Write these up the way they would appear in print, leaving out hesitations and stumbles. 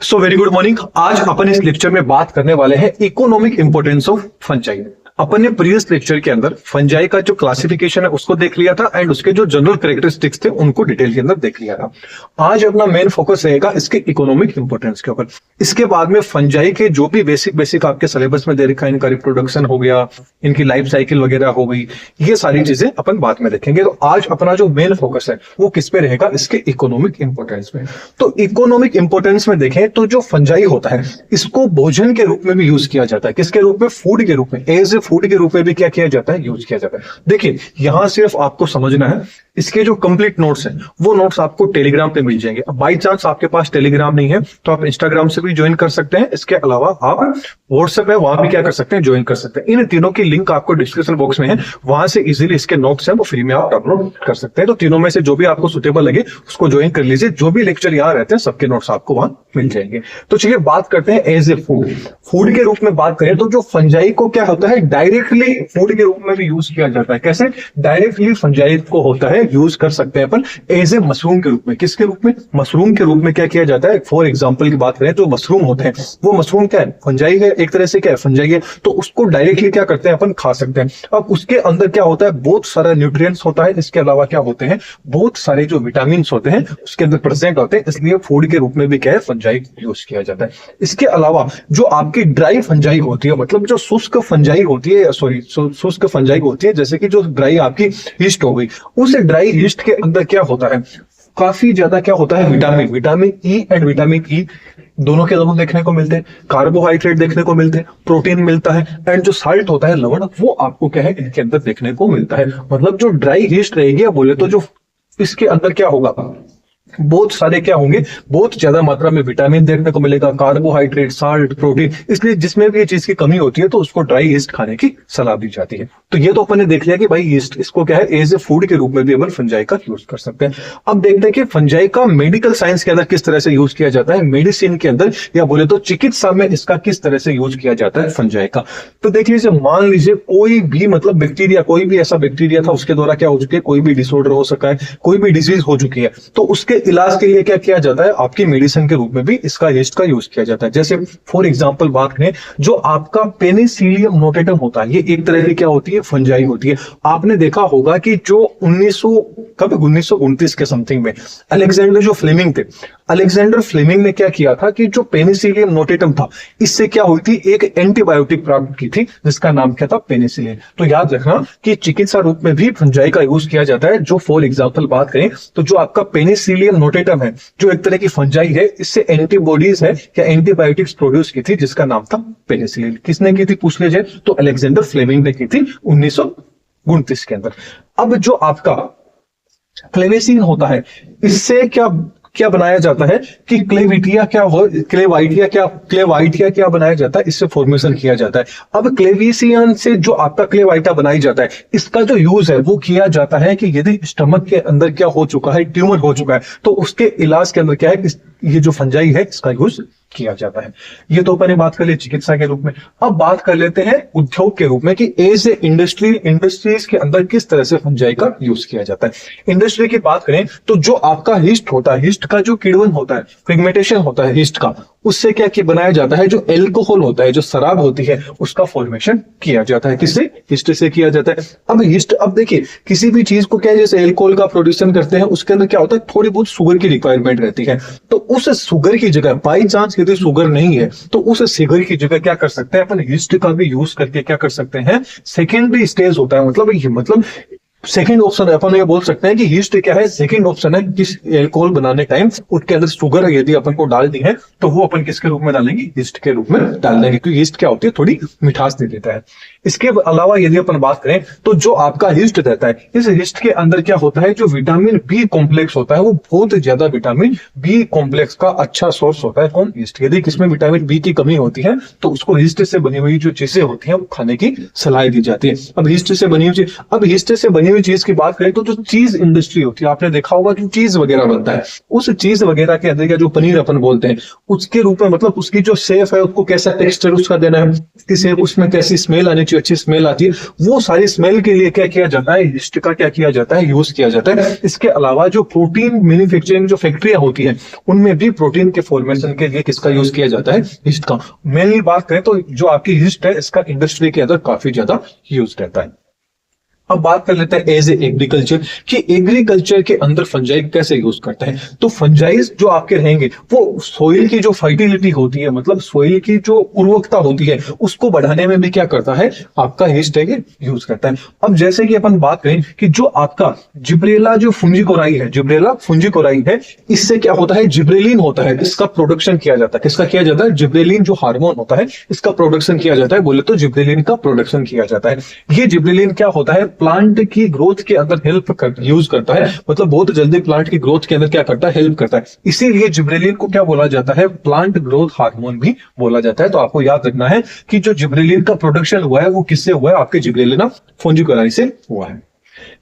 So very good morning. आज अपन इस lecture में बात करने वाले हैं इकोनॉमिक इंपोर्टेंस ऑफ फंजाई। अपन ने प्रीवियस लेक्चर के अंदर फंजाई का जो क्लासिफिकेशन है उसको देख लिया था एंड उसके जो जनरल कैरेक्टरिस्टिक्स थे उनको डिटेल के अंदर देख लिया था। आज अपना मेन फोकस रहेगा इसके इकोनॉमिक इंपोर्टेंस के ऊपर। इसके बाद में फंजाई के जो भी बेसिक आपके सिलेबस में दे रखा है, इनका रिप्रोडक्शन हो गया, इनकी लाइफ साइकिल वगैरह हो गई, ये सारी चीजें अपन बाद में देखेंगे। तो आज अपना जो मेन फोकस है वो किस पे रहेगा, इसके इकोनॉमिक इंपोर्टेंस में। तो इकोनॉमिक इंपोर्टेंस में देखें तो जो फंजाई होता है इसको भोजन के रूप में भी यूज किया जाता है। किसके रूप में? फूड के रूप में, एज ए फूड के रूप में भी क्या किया जाता है, यूज किया जाता है। देखिए यहां सिर्फ आपको समझना है, इसके जो कंप्लीट नोट्स हैं वो नोट्स आपको टेलीग्राम पे मिल जाएंगे। अब बाई चांस आपके पास टेलीग्राम नहीं है तो आप इंस्टाग्राम से भी ज्वाइन कर सकते हैं। इसके अलावा आप व्हाट्सएप है वहां भी क्या कर सकते हैं, ज्वाइन कर सकते हैं। इन तीनों की लिंक आपको डिस्क्रिप्शन बॉक्स में है, वहां से इजीली इसके नोट्स हैं वो फ्री में आप डाउनलोड कर सकते हैं। तो तीनों में से जो भी आपको सुटेबल लगे उसको ज्वाइन कर लीजिए। जो भी लेक्चर यहाँ रहते हैं सबके नोट्स आपको वहां मिल जाएंगे। तो चलिए बात करते हैं एज ए फूड। फूड के रूप में बात करें तो जो फंजाई को क्या होता है, डायरेक्टली फूड के रूप में भी यूज किया जाता है। कैसे? डायरेक्टली फंजाई को होता है यूज कर सकते हैं अपन एज ए मशरूम के रूप में। किसके रूप में? मशरूम के रूप में क्या किया जाता है। फॉर एग्जांपल की बात करें तो मशरूम होते हैं, वो मशरूम क्या है, फंजाई है, एक तरह से क्या है, फंजाई है। तो उसको डायरेक्टली क्या करते हैं, अपन खा सकते हैं। अब उसके अंदर क्या होता है, बहुत सारा न्यूट्रिएंट्स होता है। इसके अलावा क्या होते हैं, बहुत सारे जो विटामिन होते हैं उसके अंदर प्रेजेंट होते हैं, इसलिए फूड के रूप में भी क्या है, फंजाई यूज किया जाता है। इसके अलावा जो आपकी ड्राई फंजाई होती है, मतलब जो शुष्क फंजाई होती है, सॉरी शुष्क फंजाई होती है, जैसे कि जो ड्राई आपकी यीस्ट हो गई, उस ड्राई यीस्ट के अंदर क्या होता है, काफी ज्यादा क्या होता है, vitamin E and vitamin E दोनों के दोनों देखने को मिलते हैं। कार्बोहाइड्रेट देखने को मिलते हैं, प्रोटीन मिलता है एंड जो साल्ट होता है, लवण, वो आपको क्या है इनके अंदर देखने को मिलता है। मतलब जो ड्राई यीस्ट रहेगी बोले तो जो इसके अंदर क्या होगा, बहुत सारे क्या होंगे, बहुत ज्यादा मात्रा में विटामिन देखने को मिलेगा, कार्बोहाइड्रेट, साल्ट, प्रोटीन। इसलिए जिसमें भी ये चीज की कमी होती है तो उसको ड्राई यीस्ट खाने की सलाह दी जाती है। तो ये तो अपन ने देख लिया कि भाई यीस्ट इसको क्या है, एज ए फूड के रूप में भी अपन फंजाई का यूज कर सकते हैं। अब देखते हैं कि फंजाई का मेडिकल साइंस के अंदर किस तरह से यूज किया जाता है, मेडिसिन के अंदर या बोले तो चिकित्सा में इसका किस तरह से यूज किया जाता है फंजाई का। तो देख लीजिए, मान लीजिए कोई भी मतलब बैक्टीरिया, कोई भी ऐसा बैक्टीरिया था उसके द्वारा क्या हो चुकी है, कोई भी डिसऑर्डर हो सका है, कोई भी डिजीज हो चुकी है, तो उसके इलाज के लिए क्या किया जाता है, आपकी मेडिसिन के रूप में भी इसका यीस्ट का यूज किया जाता है। जैसे फॉर एग्जांपल बात करें, जो आपका पेनिसिलियम नोटेटम होता है, ये एक तरह की क्या होती है, फंजाई होती है। आपने देखा होगा कि जो 1929 के समथिंग में अलेक्जेंडर जो फ्लेमिंग थे, अलेक्जेंडर फ्लेमिंग ने क्या किया था कि जो पेनिसिलियम नोटेटम था, इससे क्या हुई थी, एक एंटीबायोटिक प्राप्त की थी जिसका नाम क्या था, पेनिसिलिन। तो याद रखना कि चिकित्सा रूप में भी फंजाई का यूज किया जाता है। जो फॉर एग्जांपल बात करें तो जो आपका पेनिसिलियम नोटेटम है, जो एक तरह की फंजाई है, इससे एंटीबॉडीज है या एंटीबायोटिक्स प्रोड्यूस की थी जिसका नाम था पेनिसिलिन। किसने की थी पूछ लीजिए, तो अलेक्जेंडर फ्लेमिंग ने की थी 1929 के अंदर। अब जो आपका क्लेवेसिन होता है, इससे क्या बनाया जाता है कि क्लेवाइटिया क्या बनाया जाता है, इससे फॉर्मेशन किया जाता है। अब क्लेविसियन से जो आपका क्लेवाइटा बनाई जाता है, इसका जो यूज है वो किया जाता है कि यदि स्टमक के अंदर क्या हो चुका है, ट्यूमर हो चुका है, तो उसके इलाज के अंदर क्या है, ये जो फंजाई है इसका यूज किया जाता है। ये तो अपन बात कर ले चिकित्सा के रूप में। अब बात कर लेते हैं उद्योग के रूप में कि एज ए इंडस्ट्रीज के अंदर किस तरह से फंजाई का यूज किया जाता है। इंडस्ट्री की बात करें तो जो आपका यीस्ट होता है, यीस्ट का जो किण्वन होता है, पिगमेंटेशन होता है यीस्ट का, उससे क्या बनाया जाता है, जो एल्कोहल होता है, जो शराब होती है, उसका फॉर्मेशन किया जाता है। किससे? यीस्ट से किया जाता है। अब देखिए किसी भी चीज को क्या, जैसे एल्कोहल का प्रोड्यूसन करते हैं, उसके अंदर क्या होता है, थोड़ी बहुत शुगर की रिक्वायरमेंट रहती है। तो उस शुगर की जगह बाई चांस यदि शुगर नहीं है तो उस शुगर की जगह क्या कर सकते हैं अपन, यीस्ट का भी यूज करके क्या कर सकते हैं, सेकेंडरी स्टेज होता है, मतलब सेकंड ऑप्शन अपन ये बोल सकते हैं कि यीस्ट क्या है, सेकंड ऑप्शन है। किस एल्कोहल बनाने टाइम उसके अंदर शुगर यदि अपन को डालनी है तो वो अपन किसके रूप में डालेंगे, यीस्ट के रूप में डाल देंगे, क्योंकि यीस्ट क्या होती है, थोड़ी मिठास दे देता है। इसके अलावा यदि अपन बात करें तो जो आपका यीस्ट रहता है, इस यीस्ट के अंदर क्या होता है, जो विटामिन बी कॉम्प्लेक्स होता है, वो बहुत ज्यादा विटामिन बी कॉम्प्लेक्स का अच्छा सोर्स होता है। कौन? यीस्ट। यदि किसमें विटामिन बी की कमी होती है तो उसको यीस्ट से बनी हुई जो चीजें होती है वो खाने की सलाह दी जाती है। अब यीस्ट से बनी हुई हुई चीज की बात करें तो जो चीज इंडस्ट्री होती है, आपने देखा होगा जो चीज वगैरह बनता है, उस चीज वगैरह के अंदर या जो पनीर अपन बोलते हैं उसके रूप में, मतलब उसकी जो शेफ है उसको कैसा टेक्सचर उसका देना है, उसकी शेफ, उसमें कैसी स्मेल आनी चाहिए, अच्छी स्मेल आती है, वो सारी स्मेल के लिए क्या किया जाता है, यीस्ट का क्या किया जाता है, यूज किया जाता है। इसके अलावा जो प्रोटीन मैन्युफैक्चरिंग जो फैक्ट्रियां होती है उनमें भी प्रोटीन के फॉर्मेशन के लिए किसका यूज किया जाता है, यीस्ट का। मेनली बात करें तो जो आपकी यीस्ट है इसका इंडस्ट्री के अंदर काफी ज्यादा यूज रहता है। अब बात कर लेते हैं एज ए एग्रीकल्चर कि एग्रीकल्चर के अंदर फंजाई कैसे यूज करते हैं। तो फंजाइज जो आपके रहेंगे वो सोइल की जो फर्टिलिटी होती है, मतलब सोइल की जो उर्वरकता होती है उसको बढ़ाने में भी क्या करता है, आपका यीस्ट है यूज करता है। अब जैसे कि अपन बात करें कि जो आपका जिब्रेला जो फुंजीकोराई है, जिब्रेला फुंजीकोराई है, इससे क्या होता है, जिब्रेलिन होता है, इसका प्रोडक्शन किया जाता है। किसका किया जाता है, जिब्रेलिन जो हार्मोन होता है इसका प्रोडक्शन किया जाता है, बोले तो जिब्रेलिन का प्रोडक्शन किया जाता है। ये जिब्रेलिन क्या होता है, प्लांट की ग्रोथ के अंदर यूज करता है, मतलब बहुत जल्दी प्लांट की ग्रोथ के अंदर क्या करता है, हेल्प करता है। इसीलिए जिब्रेलिन को क्या बोला जाता है, प्लांट ग्रोथ हार्मोन भी बोला जाता है। तो आपको याद रखना है कि जो जिब्रेलिन का प्रोडक्शन हुआ है वो किससे हुआ है, आपके जिब्रेलिना फुंजीकोराई से हुआ है।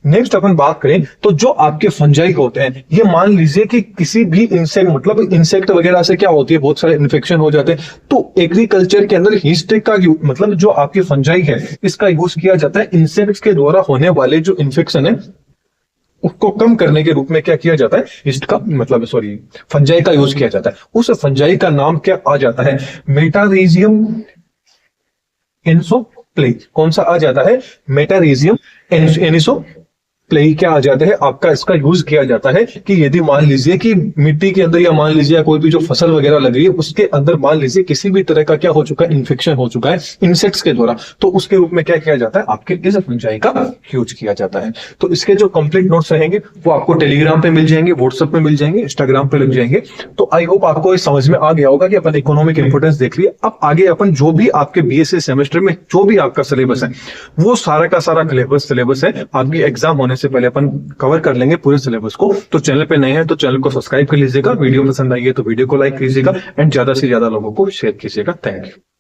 नेक्स्ट अपन बात करें तो जो आपके फंजाई होते हैं, ये मान लीजिए कि किसी भी इंसेक्ट, मतलब इंसेक्ट वगैरह से क्या होती है, बहुत सारे इन्फेक्शन हो जाते हैं। तो एग्रीकल्चर के अंदर यीस्ट का मतलब जो आपकी फंजाई है इसका यूज किया जाता है इंसेक्ट्स के द्वारा होने वाले जो इन्फेक्शन है उसको कम करने के रूप में क्या किया जाता है, यीस्ट का मतलब फंजाई का यूज किया जाता है। उस फंजाई का नाम क्या आ जाता है, मेटारिजियम एनिसोप्ले। कौन सा आ जाता है, मेटारिजियम एनिसोप्ले क्या आ जाता है आपका, इसका यूज किया जाता है कि यदि मान लीजिए कि मिट्टी के अंदर या मान लीजिए कोई भी जो फसल वगैरह लग रही है उसके अंदर मान लीजिए किसी भी तरह का क्या हो चुका है, इन्फेक्शन हो चुका है इंसेक्ट्स के द्वारा, तो उसके रूप में क्या किया जाता है, आपके इस फंजाई का यूज किया जाता है। तो इसके जो कंप्लीट नोट्स रहेंगे वो आपको टेलीग्राम पे मिल जाएंगे, व्हाट्सएप पे मिल जाएंगे, इंस्टाग्राम पे लग जाएंगे। तो आई होप आपको इस समझ में आ गया होगा कि अपन इकोनॉमिक इंपोर्टेंस देख लिया। अब आगे अपन जो भी आपके बीएससी सेमेस्टर में जो भी आपका सिलेबस है वो सारा का सारा सिलेबस है आपकी एग्जाम होने से पहले अपन कवर कर लेंगे पूरे सिलेबस को। तो चैनल पे नए हैं तो चैनल को सब्सक्राइब कर लीजिएगा, वीडियो पसंद आई है तो वीडियो को लाइक कीजिएगा एंड ज्यादा से ज्यादा लोगों को शेयर कीजिएगा। Thank you.